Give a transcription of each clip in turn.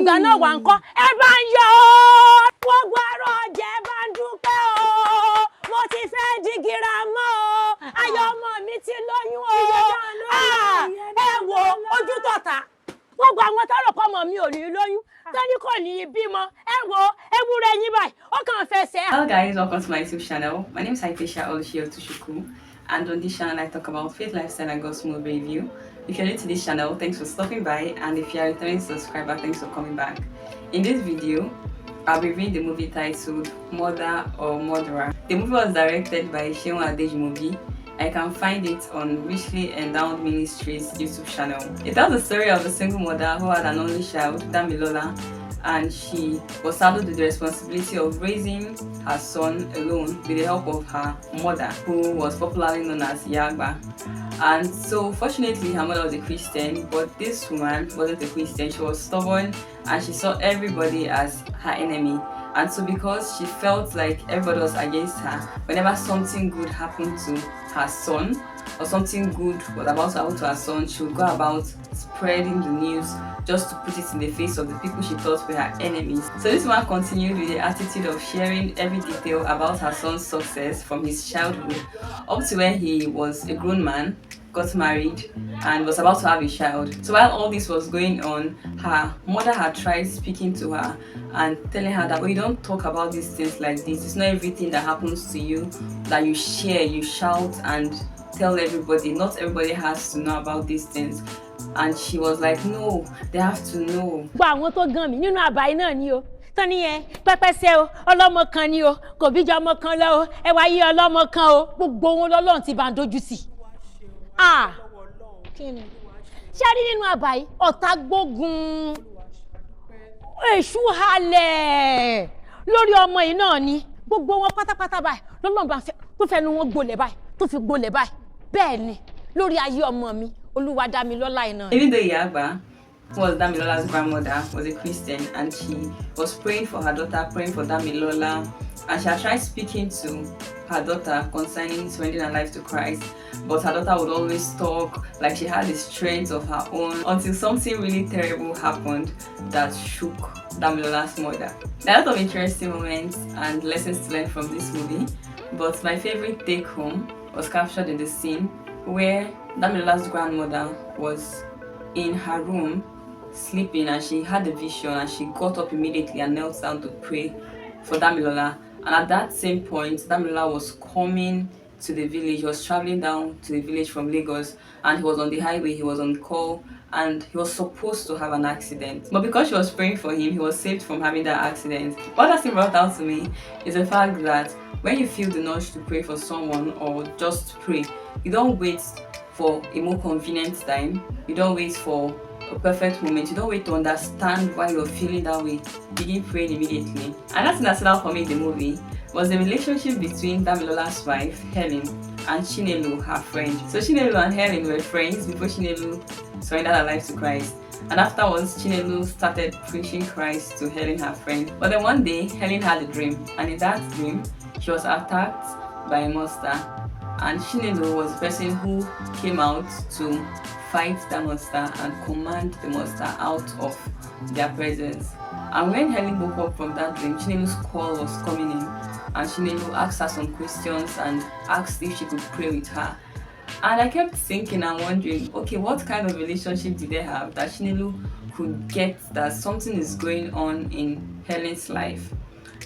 ìgbà náà wà ńkọ́ ẹ bá ń yọ̀ ọ́ gbogbo àrò ọ̀jẹ̀ bá ń dúpẹ́ o mo ti fẹ́ di gírámà o ayọ̀ ọmọ mi ti lóyún o ẹ wo ojú tọ̀tà gbogbo àwọn tọrọ kọ́ ọmọ mi ò ní lóyún tani kò ní bímọ ẹ wo ewúrẹ́ yín báyìí ó kàn fẹsẹ̀. Hello guys, welcome to my YouTube channel. My name is Aisha Olushiotushuku, and on this channel I talk about faith, lifestyle and gospel review. If you're new to this channel, thanks for stopping by, and if you're a returning subscriber, thanks for coming back. In this video, I'll be reviewing the movie titled Mother or Murderer. The movie was directed by Seun Adejumobi. I can find it on Richly Endowed Ministries YouTube channel. It tells the story of a single mother who had an only child, Damilola, and she was saddled with the responsibility of raising her son alone with the help of her mother, who was popularly known as Yagba. And so fortunately her mother was a Christian, but this woman wasn't a Christian. She was stubborn and she saw everybody as her enemy. And so because she felt like everybody was against her, whenever something good happened to her son or something good was about to happen to her son, she would go about spreading the news just to put it in the face of the people she thought were her enemies. So this woman continued with the attitude of sharing every detail about her son's success from his childhood up to when he was a grown man, got married and was about to have a child. So while all this was going on, her mother had tried speaking to her and telling her that, oh, you don't talk about these things like this. It's not everything that happens to you that you share, you shout and tell everybody. Not everybody has to know about these things. And she was like, no, they have to know. Àwọn tó gan mi nínú àbáyé náà ni o. Tani yẹn pẹpẹsẹ o, ọlọ́mọ kan ni o, kò bí jọ ọmọ kan lọ o, ẹ wá yí ọlọ́mọ kan o, gbogbo wọn lọ́lọ́run ti bá ń dojú sí. Kíni? Ṣé rí nínú àbáyé ọ̀tá gbógun èṣù halẹ̀ lórí ọmọ yìí náà ni gbogbo wọn pátápátá báyìí lọ́lọ́run bá tó fẹnu wọn gbolẹ̀ báyìí tó fi gbolẹ̀ báyìí bẹ́ẹ̀ ni lórí ayé ọmọ mi Olúwa Dámilọ́lá iná. Even though Yagba, who was Damilola's grandmother, was a Christian, and she was praying for her daughter, praying for Damilola, and she had tried speaking to her daughter concerning surrendering her life to Christ, but her daughter would always talk like she had the strength of her own, until something really terrible happened that shook Damilola's mother. There are a lot of interesting moments and lessons to learn from this movie, but my favorite take home was captured in the scene where Damilola's grandmother was in her room sleeping, and she had a vision and she got up immediately and knelt down to pray for Damilola. And at that same point, Damilola was coming to the village. He was traveling down to the village from Lagos, and he was on the highway, he was on call, and he was supposed to have an accident. But because she was praying for him, he was saved from having that accident. What that thing brought out to me is the fact that when you feel the nudge to pray for someone or just pray, you don't wait for a more convenient time, you don't wait for a perfect moment, you don't wait to understand why you're feeling that way. Begin praying immediately. And that's that stood out for me in the movie was the relationship between Damilola's wife, Helen, and Chinelu, her friend. So Chinelu and Helen were friends before Chinelu surrendered her life to Christ. And afterwards, Chinelu started preaching Christ to Helen, her friend. But then one day, Helen had a dream, and in that dream, she was attacked by a monster. And Chinelu was the person who came out to fight the monster and command the monster out of their presence. And when Helen woke up from that dream, Chinelu's call was coming in, and Chinelu asked her some questions and asked if she could pray with her. And I kept thinking and wondering, okay, what kind of relationship did they have that Chinelu could get that something is going on in Helen's life?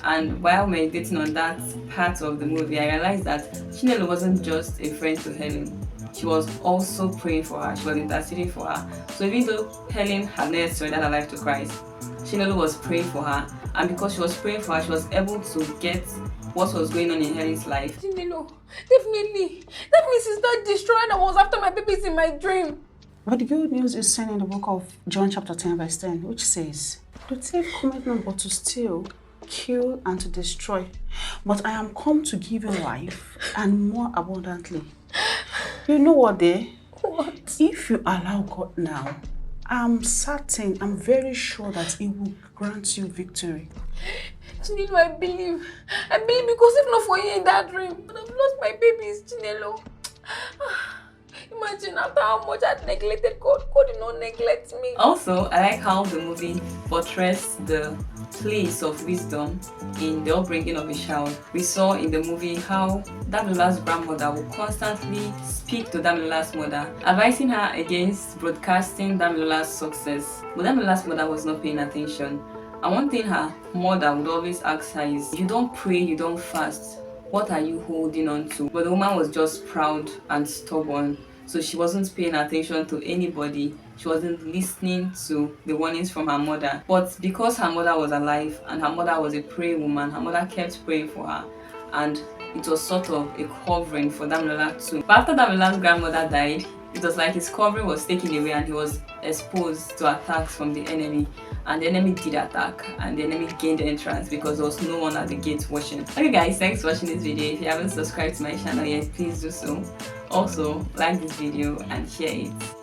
And while meditating on that part of the movie, I realized that Chinelu wasn't just a friend to Helen. She was also praying for her. She was interceding for her. So even though Helen had not surrendered her life to Christ, Chinelu was praying for her. And because she was praying for her, she was able to get what was going on in Helen's life. Chinelu, definitely. That means it's not destroying. I was after my babies in my dream. But the good news is seen in the book of John chapter 10 verse 10, which says, "The thief cometh not but to steal, kill, and to destroy. But I am come to give you life, and more abundantly." You know what, there? What? If you allow God now, I'm certain, I'm very sure that He will grant you victory. Chinelu, I believe because if not for you in that dream, I would have lost my babies, Chinelu. You Imagine after how much I neglected God, God did not neglect me. Also, I like how the movie portrays the place of wisdom in the upbringing of a child. We saw in the movie how Damilola's grandmother would constantly speak to Damilola's mother, advising her against broadcasting Damilola's success. But Damilola's mother was not paying attention. And one thing her mother would always ask her is, you don't pray, you don't fast, what are you holding on to? But the woman was just proud and stubborn. So she wasn't paying attention to anybody. She wasn't listening to the warnings from her mother. But because her mother was alive and her mother was a praying woman, her mother kept praying for her. And it was sort of a covering for Damilola too. But after Damilola's grandmother died, it was like his covering was taken away and he was exposed to attacks from the enemy. And the enemy did attack and the enemy gained entrance because there was no one at the gate watching. Okay guys, thanks for watching this video. If you haven't subscribed to my channel yet, please do so. Also, like this video and share it.